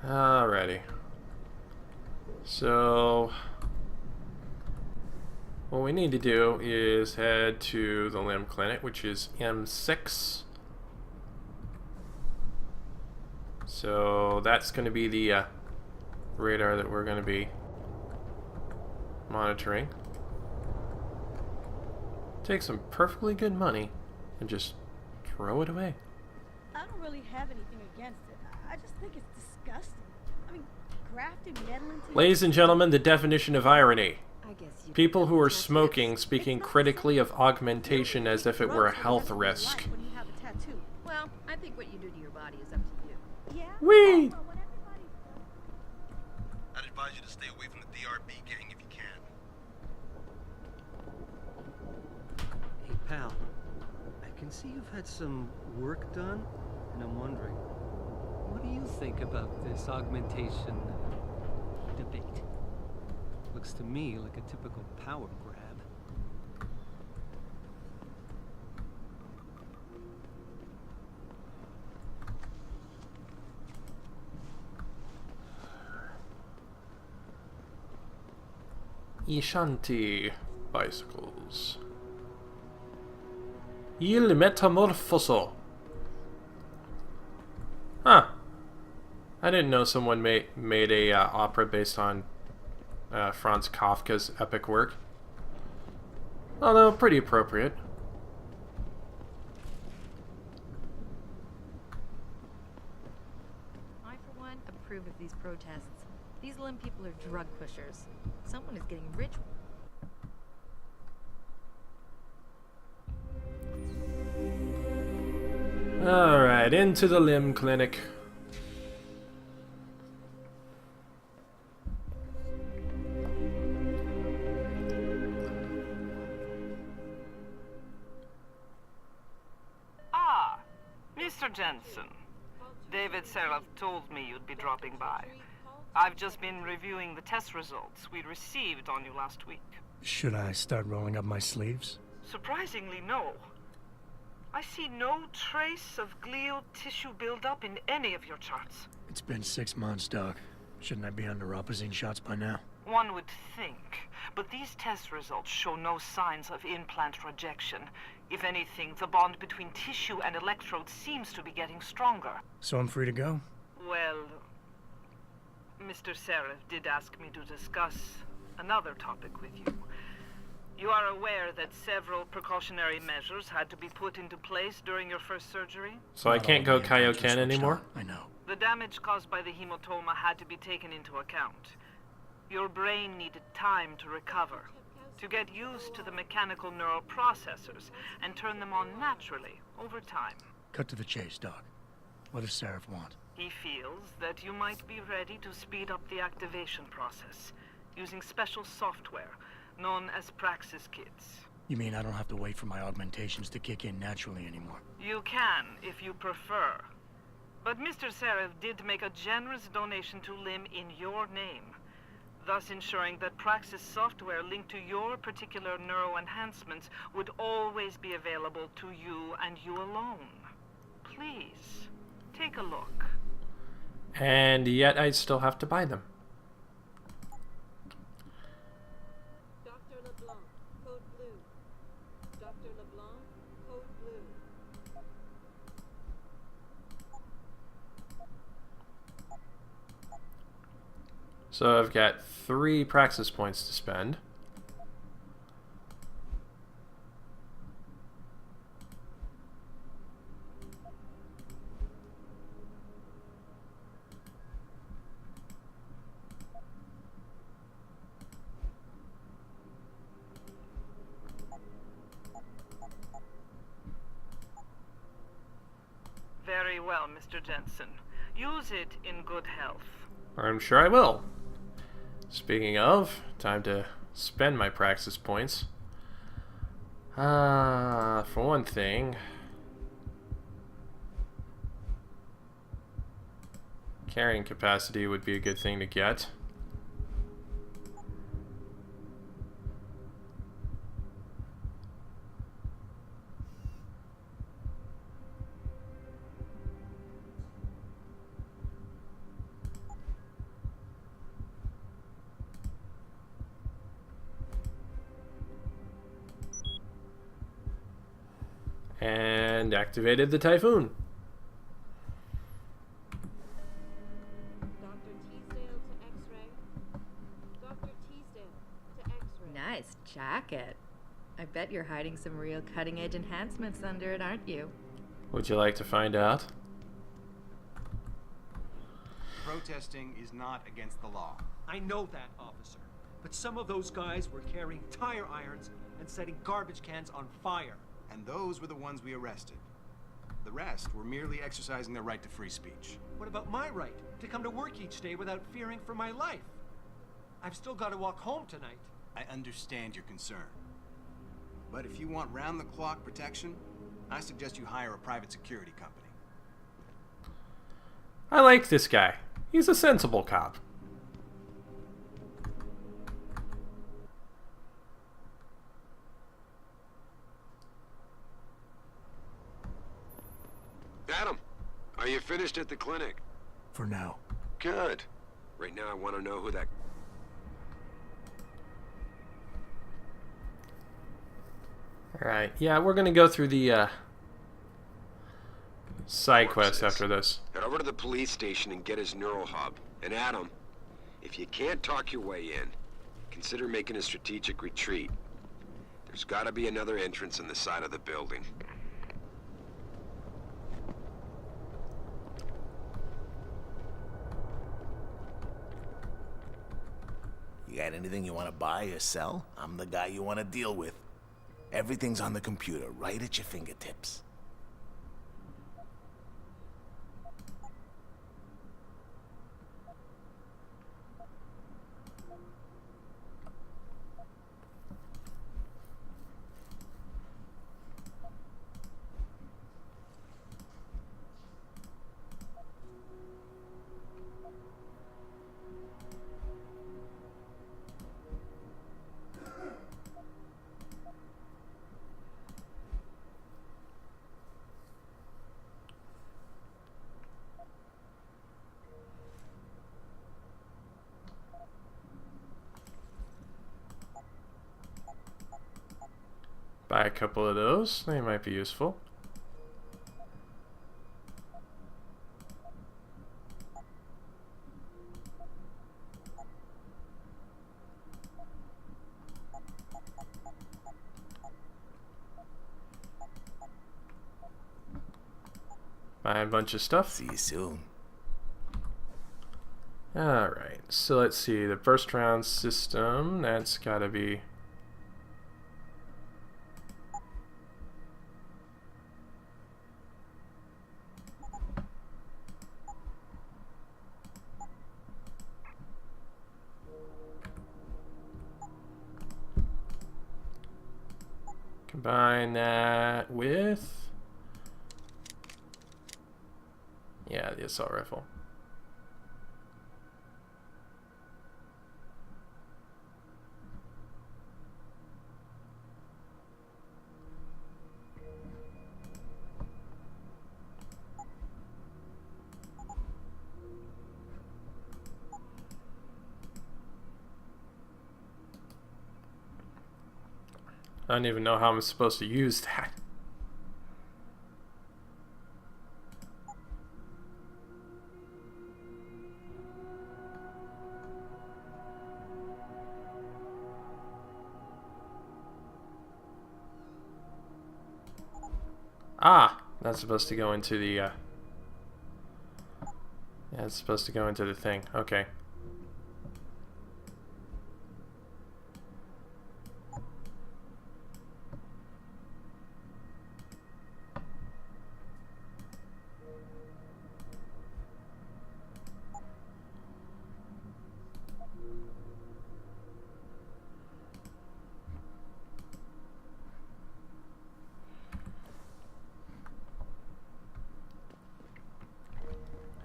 Alrighty. So, what we need to do is head to the limb clinic, which is M6. So that's going to be the radar that we're going to be monitoring. Take some perfectly good money and just throw it away. I don't really have anything against it. I just think it's disgusting. I mean, grafting metal into... Ladies and gentlemen, the definition of irony. I guess you People who are smoking speaking critically of augmentation as if it were a health risk. When you have a tattoo. Well, I think what you do to your body is up to you. Yeah? Whee! Well, when everybody... I'd advise you to stay away from the DRB gang if you can. Hey, pal. I can see you've had some work done, and I'm wondering, what do you think about this augmentation debate? Looks to me like a typical power grab. Ishanti bicycles. Il Metamorfoso. Huh. I didn't know someone made a opera based on Franz Kafka's epic work. Although pretty appropriate. I, for one, approve of these protests. These limb people are drug pushers. Someone is getting rich. Alright, into the limb clinic. Ah, Mr. Jensen. David Seraph told me you'd be dropping by. I've just been reviewing the test results we received on you last week. Should I start rolling up my sleeves? Surprisingly, no. I see no trace of glial tissue buildup in any of your charts. It's been 6 months, Doc. Shouldn't I be under Opposine shots by now? One would think, but these test results show no signs of implant rejection. If anything, the bond between tissue and electrode seems to be getting stronger. So I'm free to go? Well, Mr. Seraph did ask me to discuss another topic with you. You are aware that several precautionary measures had to be put into place during your first surgery? So I can't go Kaioken anymore? I know. The damage caused by the hematoma had to be taken into account. Your brain needed time to recover, to get used to the mechanical neural processors and turn them on naturally over time. Cut to the chase, Doc. What does Seraph want? He feels that you might be ready to speed up the activation process using special software known as Praxis kits. You mean I don't have to wait for my augmentations to kick in naturally anymore? You can, if you prefer. But Mr. Seraph did make a generous donation to LIM in your name, thus ensuring that Praxis software linked to your particular neuro enhancements would always be available to you and you alone. Please, take a look. And yet I still have to buy them. Dr. LeBlanc, code blue. Dr. LeBlanc, code blue. So I've got 3 Praxis points to spend. Very well, Mr. Jensen. Use it in good health. I'm sure I will. Speaking of, time to spend my Praxis points. For one thing, carrying capacity would be a good thing to get. And activated the Typhoon. Dr. Teasdale to X-ray. Dr. Teasdale to X-ray. Nice jacket. I bet you're hiding some real cutting-edge enhancements under it, aren't you? Would you like to find out? Protesting is not against the law. I know that, officer. But some of those guys were carrying tire irons and setting garbage cans on fire. And those were the ones we arrested. The rest were merely exercising their right to free speech. What about my right to come to work each day without fearing for my life? I've still got to walk home tonight. I understand your concern. But if you want round-the-clock protection, I suggest you hire a private security company. I like this guy. He's a sensible cop. Adam, are you finished at the clinic? For now. Good. Right now I want to know who that... Alright, yeah, we're gonna go through the side quest after this. Head over to the police station and get his neural hub. And Adam, if you can't talk your way in, consider making a strategic retreat. There's gotta be another entrance on the side of the building. You got anything you want to buy or sell? I'm the guy you want to deal with. Everything's on the computer, right at your fingertips. Buy a couple of those. They might be useful. Buy a bunch of stuff. See you soon. Alright, so let's see. The first round system, that's gotta be... Combine that with... Yeah, the assault rifle. I don't even know how I'm supposed to use that. Ah, that's supposed to go into the, yeah, it's supposed to go into the thing. Okay.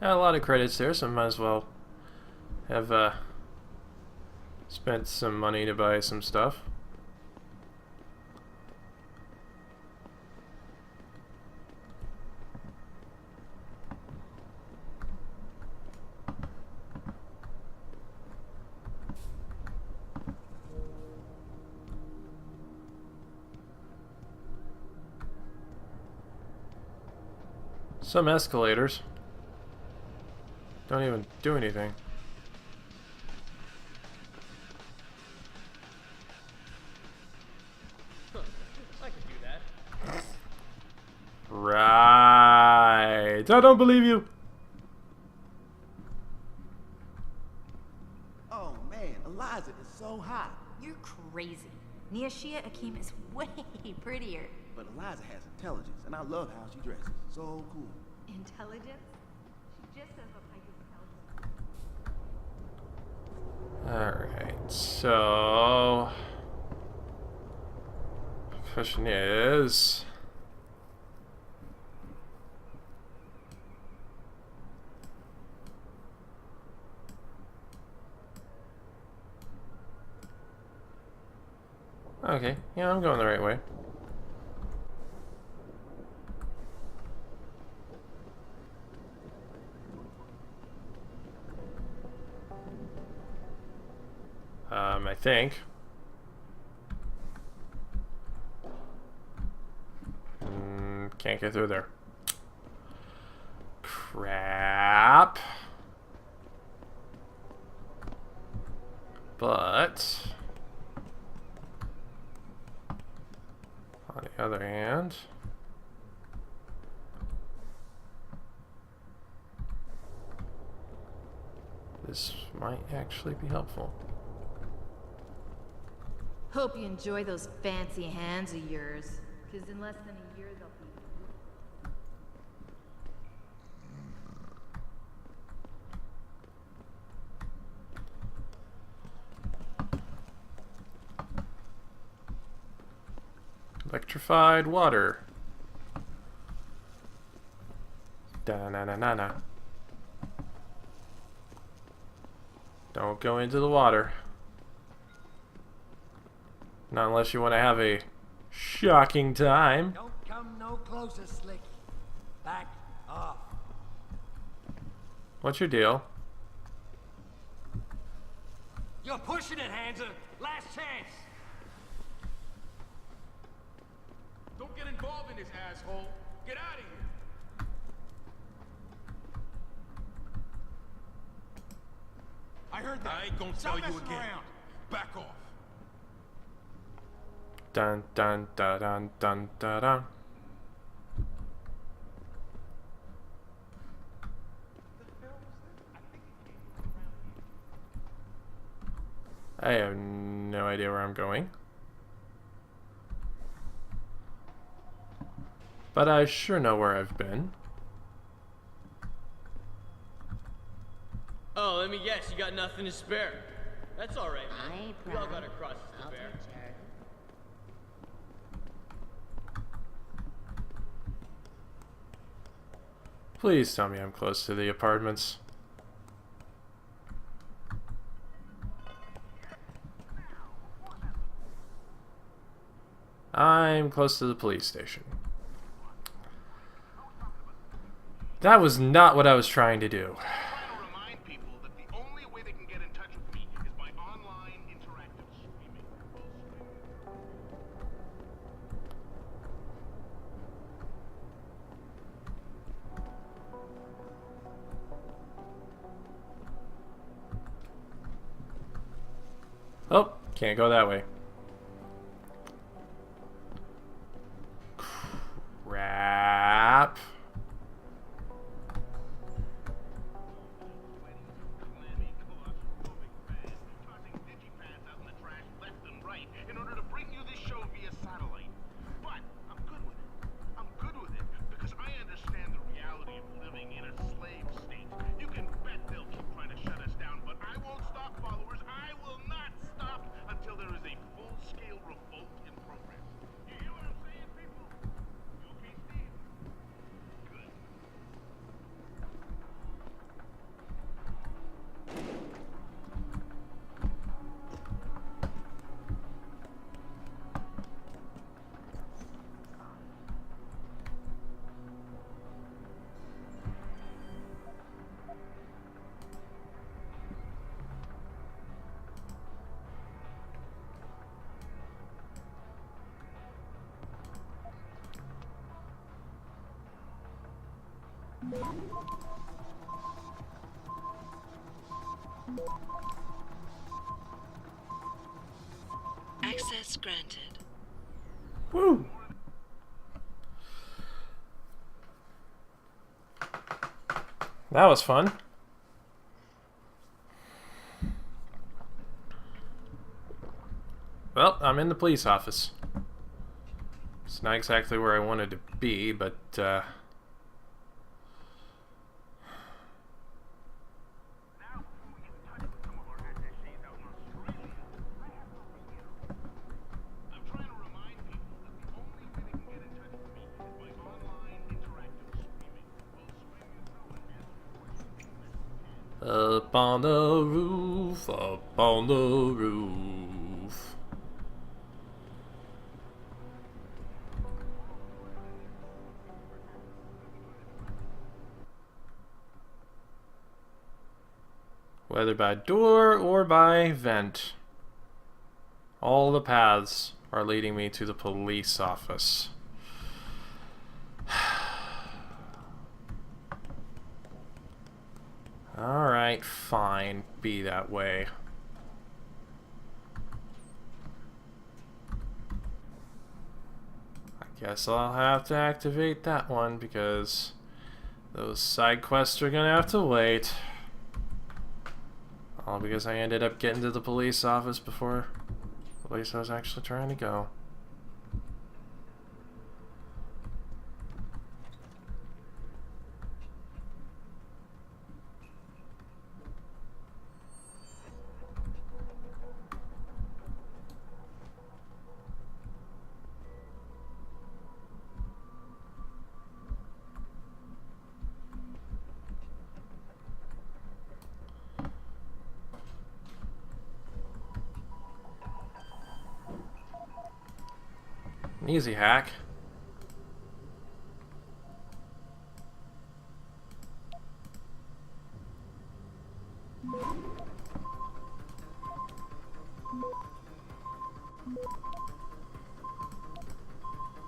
Had a lot of credits there, so I might as well have spent some money to buy some stuff. Some escalators. Don't even do anything. I can do that. Right. I don't believe you. Oh man, Eliza is so hot. You're crazy. Niashia Akim is way prettier. But Eliza has intelligence, and I love how she dresses. So cool. Intelligence? She just has a type of Alright, so... the question is... okay, yeah, I'm going the right way. I think. Can't get through there. Crap. But on the other hand, this might actually be helpful. Hope you enjoy those fancy hands of yours, because in less than a year they'll be... Electrified water. Da-na-na-na-na. Don't go into the water. Not unless you want to have a shocking time. Don't come no closer, Slick. Back off. What's your deal? You're pushing it, Hansa. Last chance. Don't get involved in this, asshole. Get out of here. I heard that. I ain't gonna tell Stop you messing again. around. Back off. Dun dun dun dun dun dun dun. I have no idea where I'm going. But I sure know where I've been. Oh, let me guess, you got nothing to spare. That's alright, man. We all got our crosses to bear. Please tell me I'm close to the apartments. I'm close to the police station. That was not what I was trying to do. Oh, can't go that way. Crap. Until there is a Access granted. Woo! That was fun. Well, I'm in the police office. It's not exactly where I wanted to be, but, up on the roof, up on the roof. Whether by door or by vent, all the paths are leading me to the police office. Alright, fine. Be that way. I guess I'll have to activate that one because those side quests are gonna have to wait. All because I ended up getting to the police office before the place I was actually trying to go. Easy hack.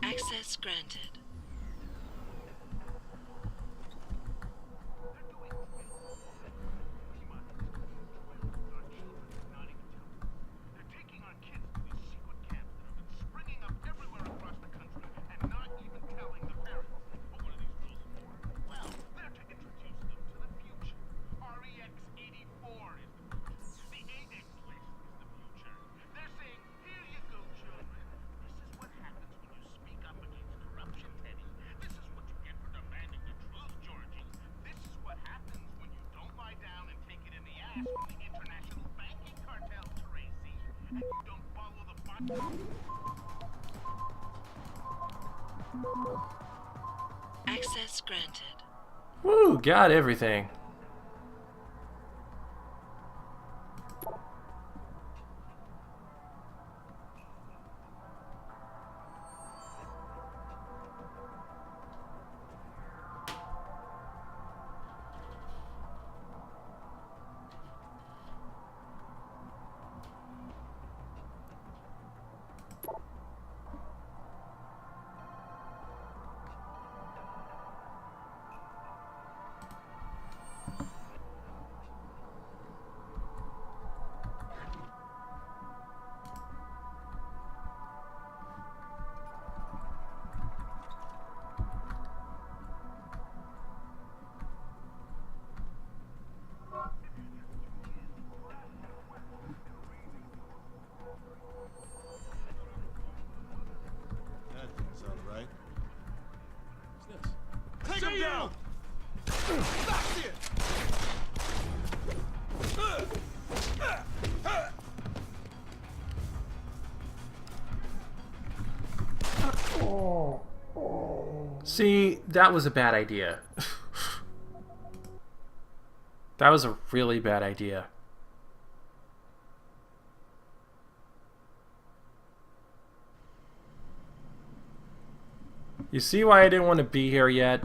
Access granted. Access granted. Woo, got everything. Take him down! That's it! See, that was a bad idea. That was a really bad idea. You see why I didn't want to be here yet?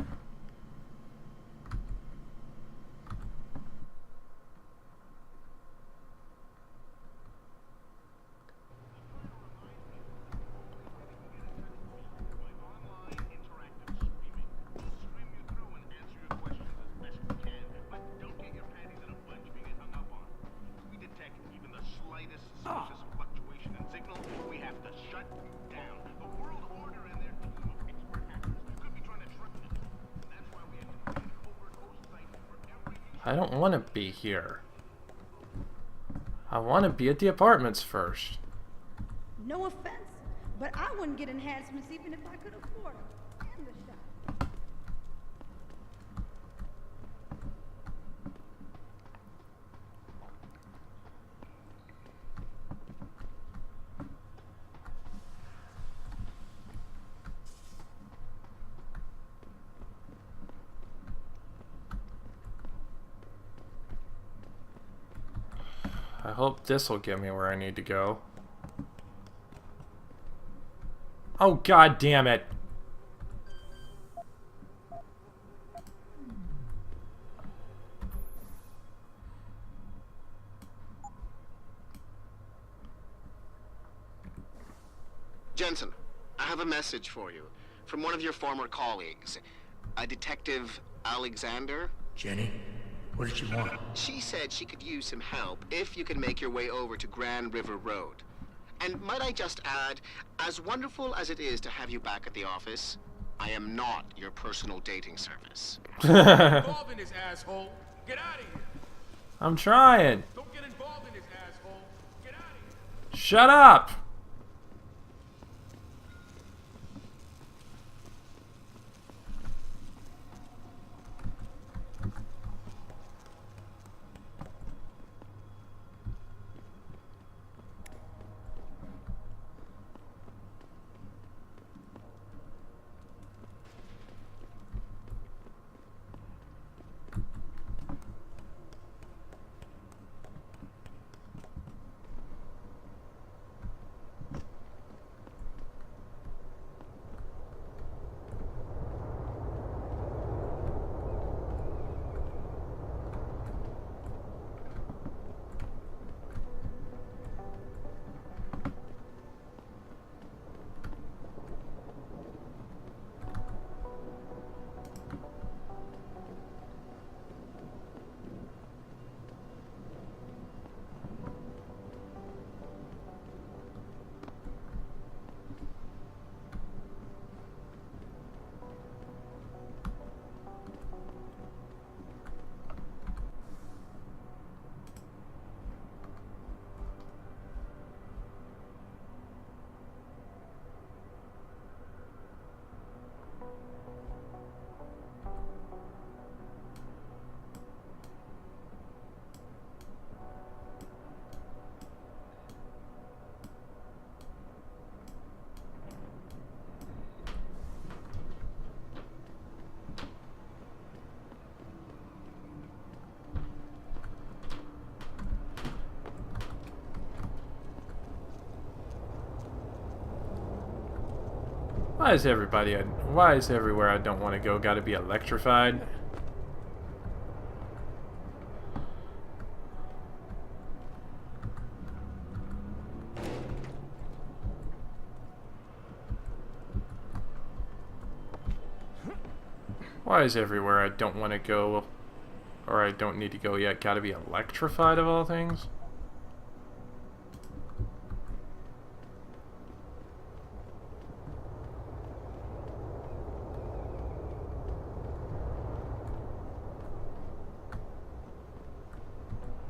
I don't want to be here. I want to be at the apartments first. No offense, but I wouldn't get enhancements even if I could afford them. And the shot. I hope this will get me where I need to go. Oh, god damn it. Jensen, I have a message for you from one of your former colleagues, a Detective Alexander. Jenny? What did she want? She said she could use some help if you can make your way over to Grand River Road. And might I just add, as wonderful as it is to have you back at the office, I am not your personal dating service. Involved in this asshole. Get out of here. I'm trying. Don't get involved in this asshole. Get out of here. Shut up. Why is everywhere I don't want to go gotta be electrified? Why is everywhere I don't want to go, or I don't need to go yet, gotta be electrified of all things?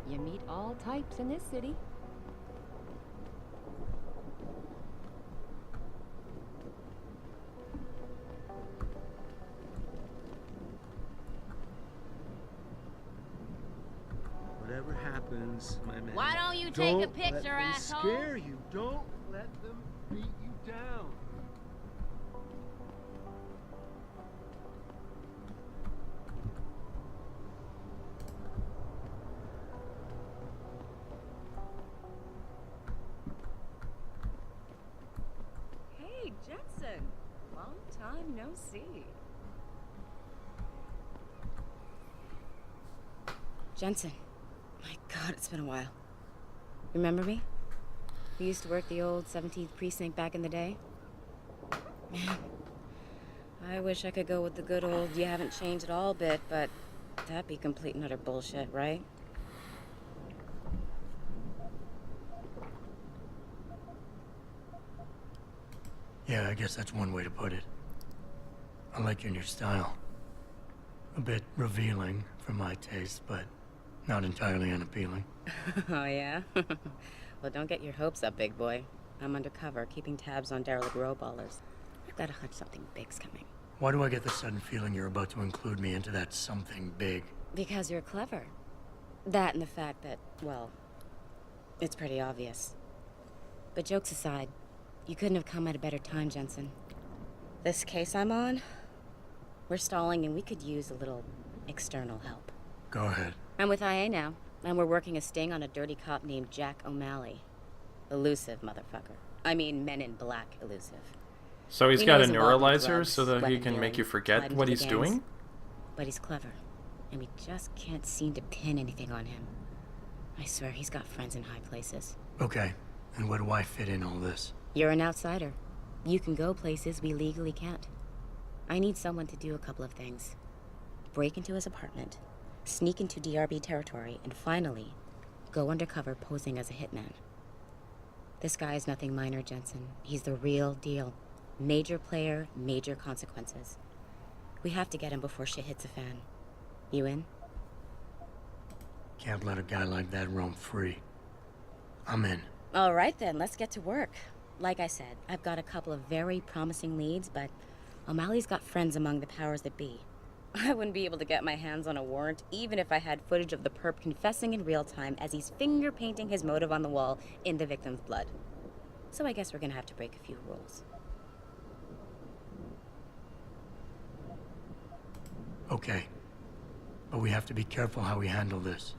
You meet all types in this city. Whatever happens, my man. Why don't you take a don't picture, let them asshole? Scare you. Don't let them beat you down. Hey, Jensen. Long time no see. Jensen. My God, it's been a while. Remember me? We used to work the old 17th precinct back in the day. Man, I wish I could go with the good old you haven't changed at all bit, but that'd be complete and utter bullshit, right? Yeah, I guess that's one way to put it. I like your new style. A bit revealing, for my taste, but not entirely unappealing. Oh, yeah? Well, don't get your hopes up, big boy. I'm undercover, keeping tabs on derelict row ballers. I've got a hunch something big's coming. Why do I get the sudden feeling you're about to include me into that something big? Because you're clever. That and the fact that, well, it's pretty obvious. But jokes aside, you couldn't have come at a better time, Jensen. This case I'm on, we're stalling and we could use a little external help. Go ahead. I'm with IA now, and we're working a sting on a dirty cop named Jack O'Malley. Elusive motherfucker. I mean, Men in Black elusive. So he's We got know a involved in neuralizer drugs, so that he weapon can make dealing, you forget tied into what the he's gangs. doing? But he's clever, and we just can't seem to pin anything on him. I swear he's got friends in high places. Okay, and where do I fit in all this? You're an outsider. You can go places we legally can't. I need someone to do a couple of things. Break into his apartment, sneak into DRB territory, and finally, go undercover posing as a hitman. This guy is nothing minor, Jensen. He's the real deal. Major player, major consequences. We have to get him before shit hits the fan. You in? Can't let a guy like that roam free. I'm in. All right then, let's get to work. Like I said, I've got a couple of very promising leads, but O'Malley's got friends among the powers that be. I wouldn't be able to get my hands on a warrant, even if I had footage of the perp confessing in real time as he's finger painting his motive on the wall in the victim's blood. So I guess we're gonna have to break a few rules. Okay. But we have to be careful how we handle this.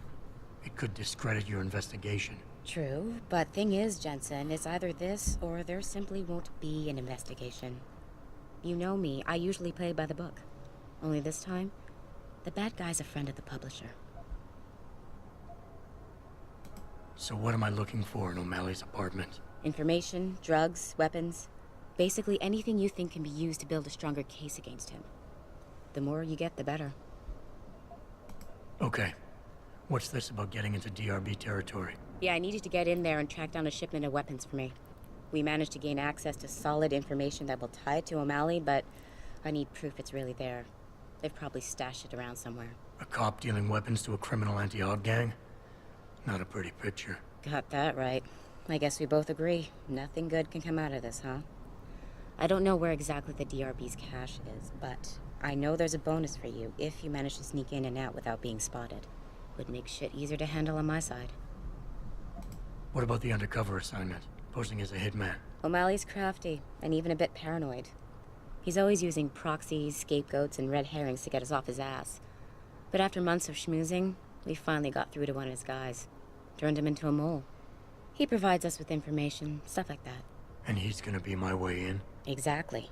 It could discredit your investigation. True, but thing is, Jensen, it's either this or there simply won't be an investigation. You know me, I usually play by the book. Only this time, the bad guy's a friend of the publisher. So what am I looking for in O'Malley's apartment? Information, drugs, weapons. Basically anything you think can be used to build a stronger case against him. The more you get, the better. Okay. What's this about getting into DRB territory? Yeah, I need you to get in there and track down a shipment of weapons for me. We managed to gain access to solid information that will tie it to O'Malley, but I need proof it's really there. They've probably stashed it around somewhere. A cop dealing weapons to a criminal anti-Aug gang? Not a pretty picture. Got that right. I guess we both agree. Nothing good can come out of this, huh? I don't know where exactly the DRB's cache is, but I know there's a bonus for you if you manage to sneak in and out without being spotted. Would make shit easier to handle on my side. What about the undercover assignment? Posing as a hitman? O'Malley's crafty, and even a bit paranoid. He's always using proxies, scapegoats, and red herrings to get us off his ass. But after months of schmoozing, we finally got through to one of his guys. Turned him into a mole. He provides us with information, stuff like that. And he's gonna be my way in? Exactly.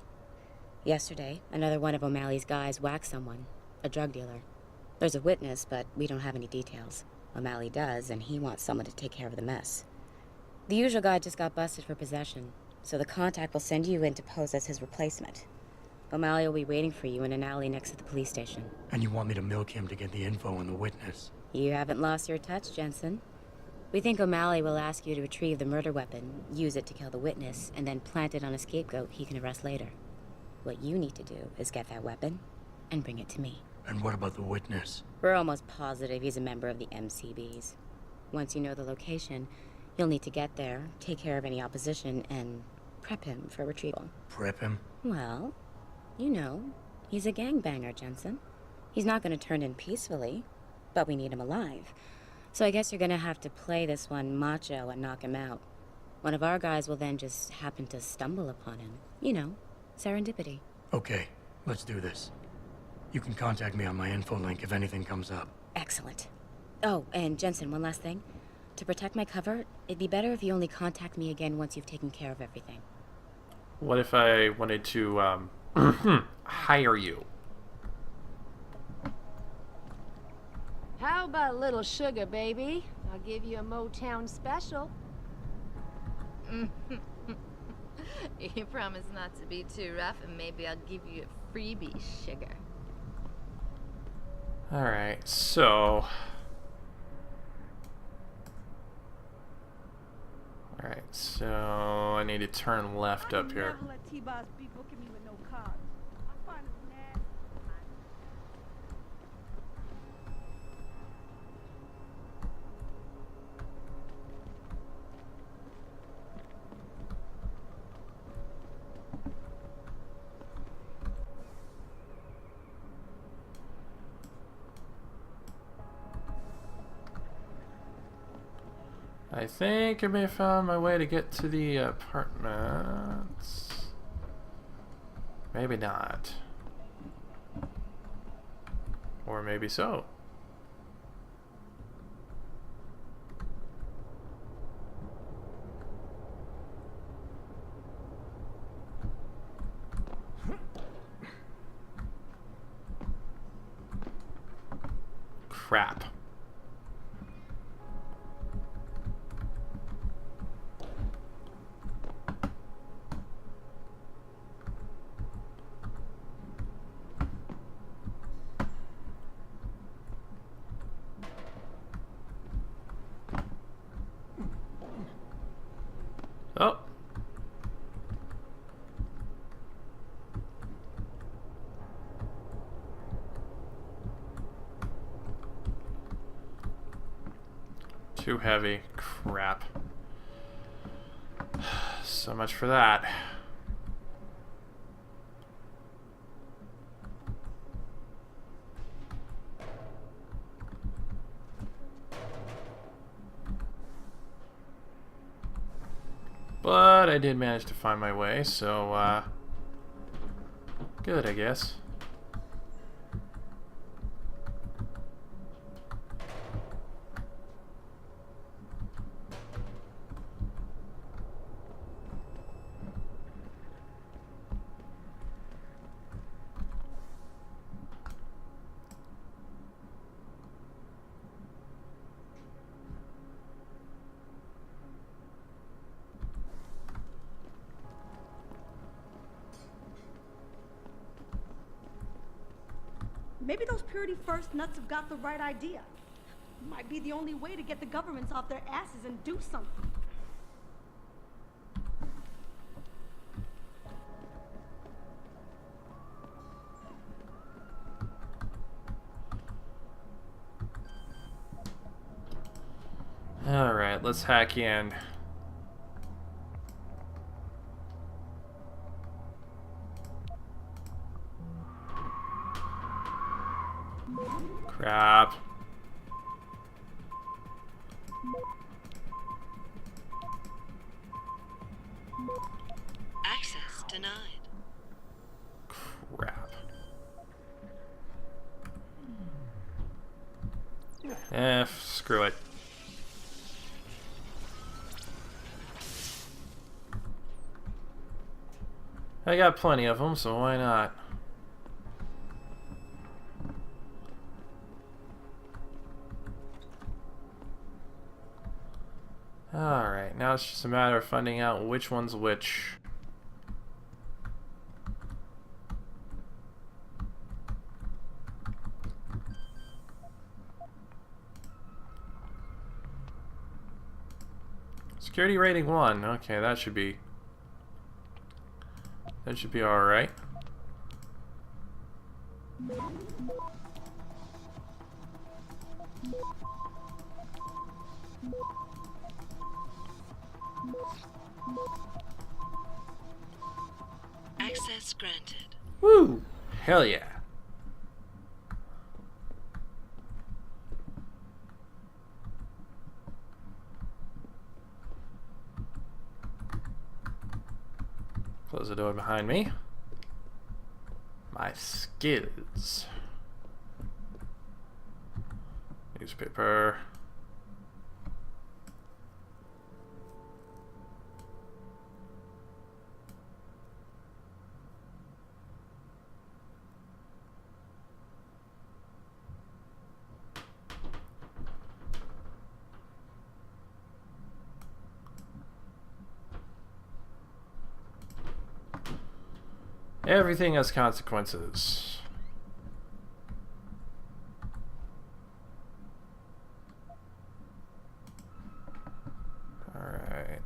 Yesterday, another one of O'Malley's guys whacked someone, a drug dealer. There's a witness, but we don't have any details. O'Malley does, and he wants someone to take care of the mess. The usual guy just got busted for possession, so the contact will send you in to pose as his replacement. O'Malley will be waiting for you in an alley next to the police station. And you want me to milk him to get the info on the witness? You haven't lost your touch, Jensen. We think O'Malley will ask you to retrieve the murder weapon, use it to kill the witness, and then plant it on a scapegoat he can arrest later. What you need to do is get that weapon and bring it to me. And what about the witness? We're almost positive he's a member of the MCBs. Once you know the location, you'll need to get there, take care of any opposition, and prep him for retrieval. Prep him? Well, you know, he's a gangbanger, Jensen. He's not going to turn in peacefully, but we need him alive. So I guess you're going to have to play this one macho and knock him out. One of our guys will then just happen to stumble upon him. You know, serendipity. Okay, let's do this. You can contact me on my info link if anything comes up. Excellent. Oh, and Jensen, one last thing. To protect my cover, it'd be better if you only contact me again once you've taken care of everything. What if I wanted to, hire you? How about a little sugar, baby? I'll give you a Motown special. You promise not to be too rough, and maybe I'll give you a freebie, sugar. Alright, so... Alright, so I need to turn left up here. Never let T-Boss be booking me with no cards. I find it nasty. I think I may have found my way to get to the apartments. Maybe not. Or maybe so. Crap. Oh. Too heavy. Crap. So much for that. But I did manage to find my way, so, good, I guess. Maybe those Purity First nuts have got the right idea. Might be the only way to get the governments off their asses and do something. Alright, let's hack in. Crap. Access denied. Crap. Screw it. I got plenty of them, so why not? Alright, now it's just a matter of finding out which one's which. Security rating 1. Okay, that should be alright. Access granted. Woo! Hell yeah. Close the door behind me. My skills. Newspaper. Everything has consequences. Alright.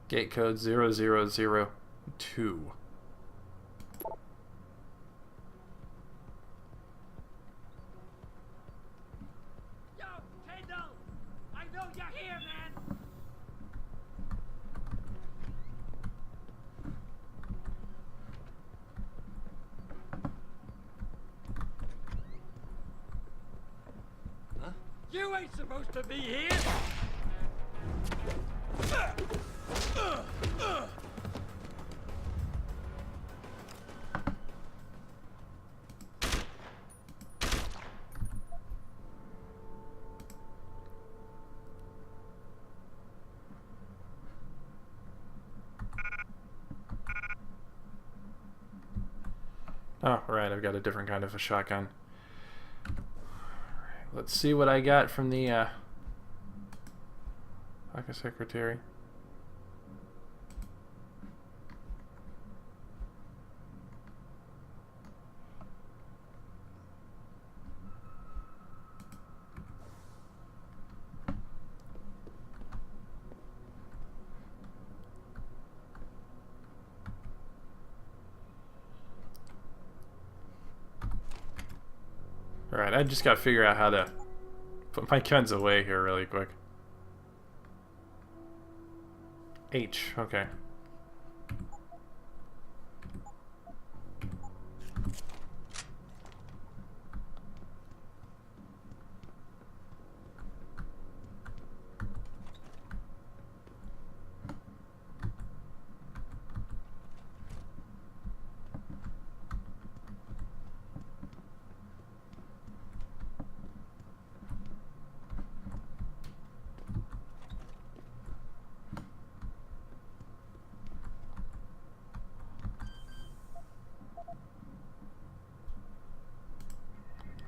Gate code 0002. You ain't supposed to be here! Oh, right, I've got a different kind of a shotgun. Let's see what I got from the pocket secretary. Alright, I just gotta figure out how to put my guns away here really quick. H, okay.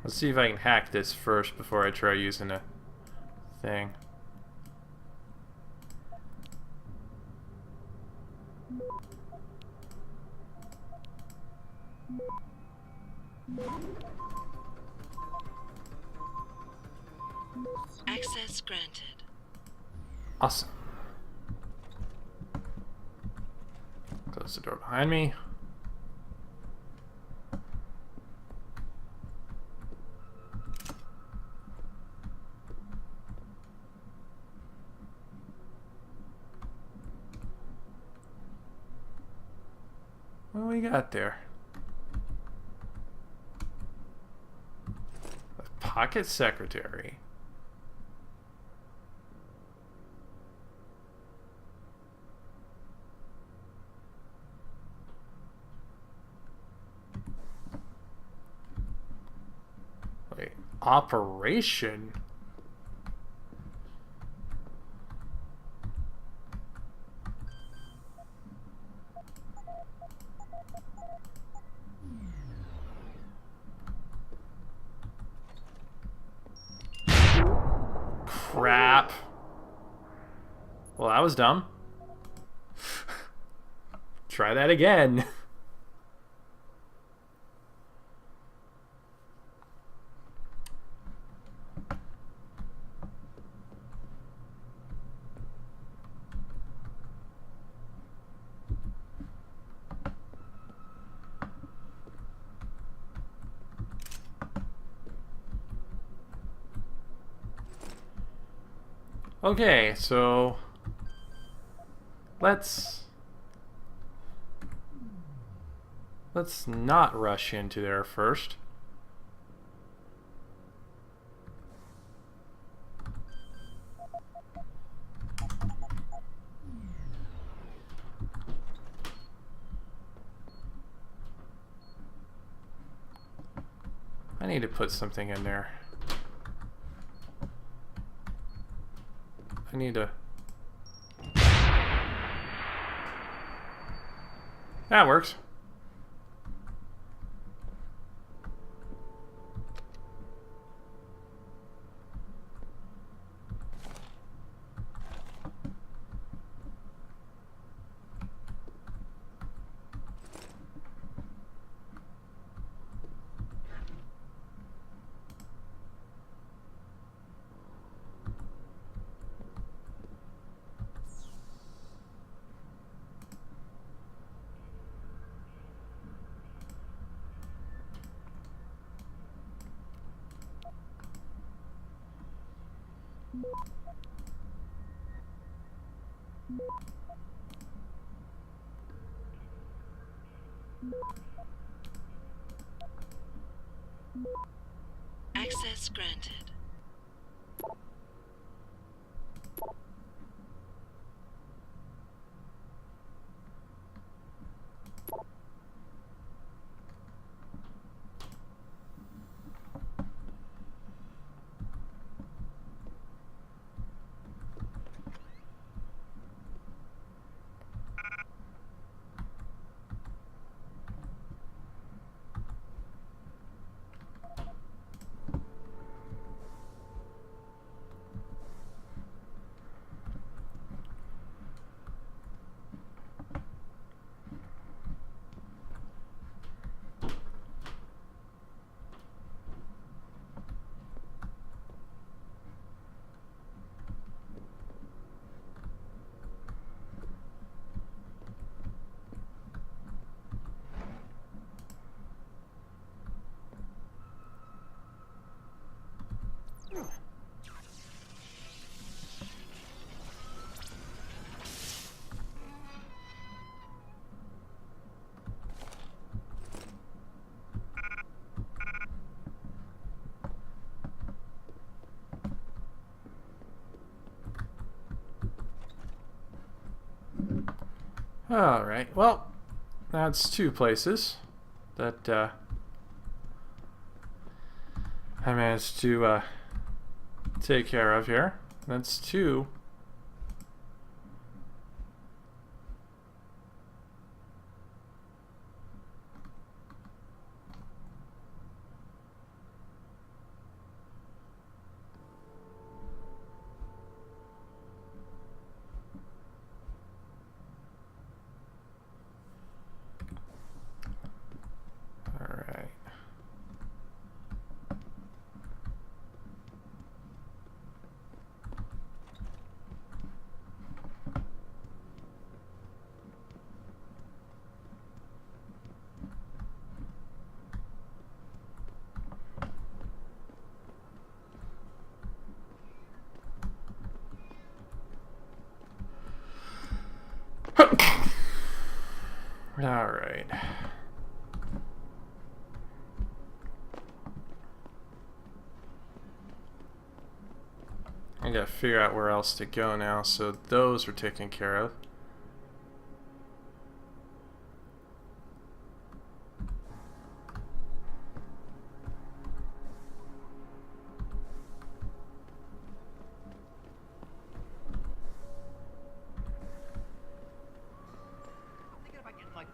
Let's see if I can hack this first before I try using a thing. Access granted. Awesome. Close the door behind me. What we got there? A pocket secretary. Wait, operation? Crap. Well, that was dumb. Try that again. Okay, so let's not rush into there first. I need to put something in there. I need to... That works. Access granted. Alright, well, that's two places that I managed to take care of here. That's two. Alright. I gotta figure out where else to go now, so those are taken care of.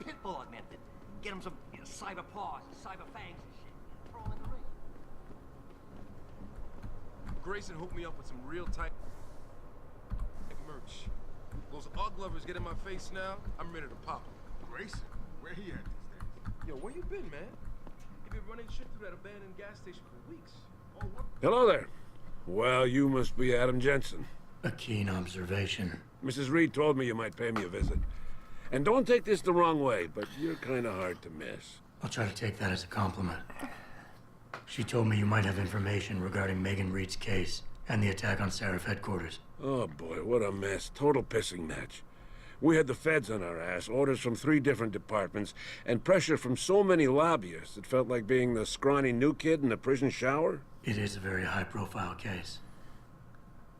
Pitbull augmented. Get him some cyber paws, cyber fangs and shit. Throw him in the ring. Grayson hooked me up with some real tight merch. Those ugg lovers get in my face now, I'm ready to pop them. Grayson? Where he at these days? Yo, where you been, man? You been running shit through that abandoned gas station for weeks. Oh, what? Hello there. Well, you must be Adam Jensen. A keen observation. Mrs. Reed told me you might pay me a visit. And don't take this the wrong way, but you're kind of hard to miss. I'll try to take that as a compliment. She told me you might have information regarding Megan Reed's case and the attack on Seraph headquarters. Oh boy, what a mess. Total pissing match. We had the feds on our ass, orders from 3 different departments, and pressure from so many lobbyists it felt like being the scrawny new kid in the prison shower. It is a very high-profile case.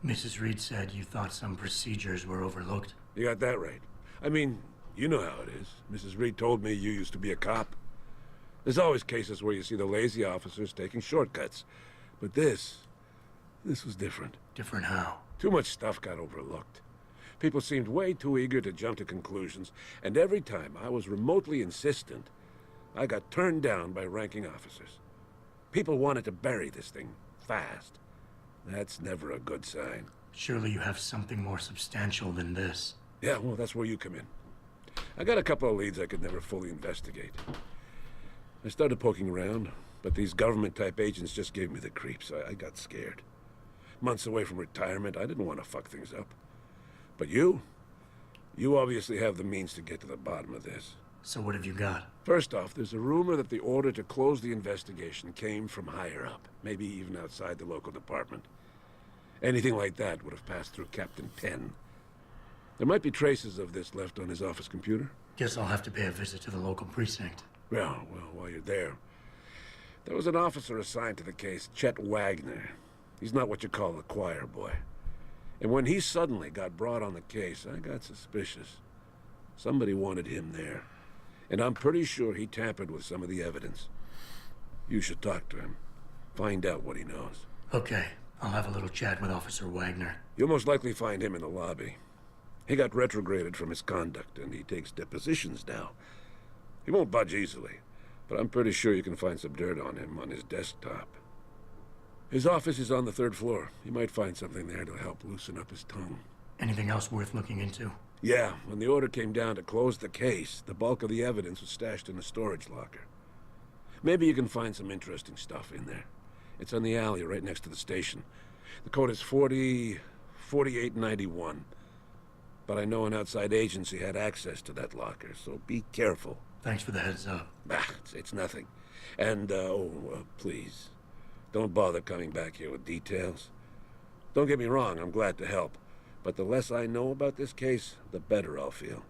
Mrs. Reed said you thought some procedures were overlooked. You got that right. I mean, you know how it is. Mrs. Reed told me you used to be a cop. There's always cases where you see the lazy officers taking shortcuts. But this was different. Different how? Too much stuff got overlooked. People seemed way too eager to jump to conclusions, and every time I was remotely insistent, I got turned down by ranking officers. People wanted to bury this thing fast. That's never a good sign. Surely you have something more substantial than this. Yeah, well, that's where you come in. I got a couple of leads I could never fully investigate. I started poking around, but these government-type agents just gave me the creeps. I got scared. Months away from retirement, I didn't want to fuck things up. But you obviously have the means to get to the bottom of this. So what have you got? First off, there's a rumor that the order to close the investigation came from higher up, maybe even outside the local department. Anything like that would have passed through Captain Penn. There might be traces of this left on his office computer. Guess I'll have to pay a visit to the local precinct. Well, while you're there, there was an officer assigned to the case, Chet Wagner. He's not what you call a choir boy. And when he suddenly got brought on the case, I got suspicious. Somebody wanted him there. And I'm pretty sure he tampered with some of the evidence. You should talk to him. Find out what he knows. Okay, I'll have a little chat with Officer Wagner. You'll most likely find him in the lobby. He got retrograded from his conduct, and he takes depositions now. He won't budge easily, but I'm pretty sure you can find some dirt on him on his desktop. His office is on the 3rd floor. You might find something there to help loosen up his tongue. Anything else worth looking into? Yeah, when the order came down to close the case, the bulk of the evidence was stashed in a storage locker. Maybe you can find some interesting stuff in there. It's on the alley right next to the station. The code is 4891. But I know an outside agency had access to that locker, so be careful. Thanks for the heads up. It's nothing. And, please, don't bother coming back here with details. Don't get me wrong, I'm glad to help. But the less I know about this case, the better I'll feel.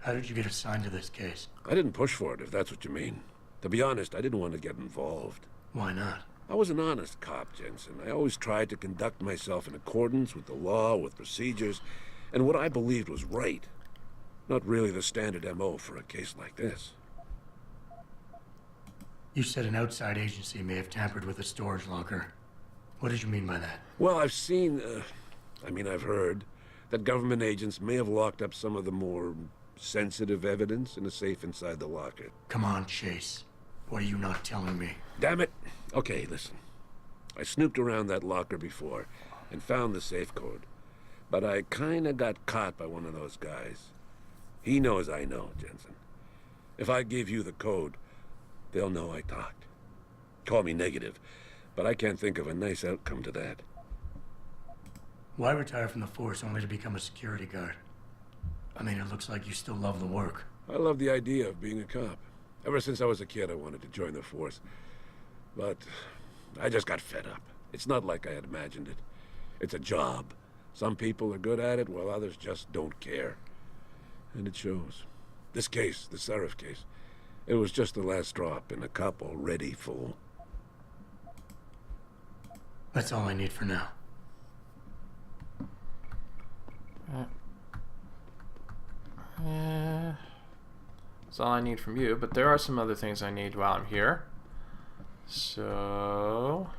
How did you get assigned to this case? I didn't push for it, if that's what you mean. To be honest, I didn't want to get involved. Why not? I was an honest cop, Jensen. I always tried to conduct myself in accordance with the law, with procedures, and what I believed was right. Not really the standard MO for a case like this. You said an outside agency may have tampered with a storage locker. What did you mean by that? Well, I've seen, I've heard that government agents may have locked up some of the more sensitive evidence in a safe inside the locker. Come on, Chase. What are you not telling me? Damn it. Okay, listen. I snooped around that locker before and found the safe code. But I kinda got caught by one of those guys. He knows I know, Jensen. If I give you the code, they'll know I talked. Call me negative, but I can't think of a nice outcome to that. Why retire from the force only to become a security guard? I mean, it looks like you still love the work. I love the idea of being a cop. Ever since I was a kid, I wanted to join the force. But I just got fed up. It's not like I had imagined it. It's a job. Some people are good at it, while others just don't care. And it shows. This case, the Seraph case, it was just the last drop in a cup already full. That's all I need for now. That's all I need from you, but there are some other things I need while I'm here. So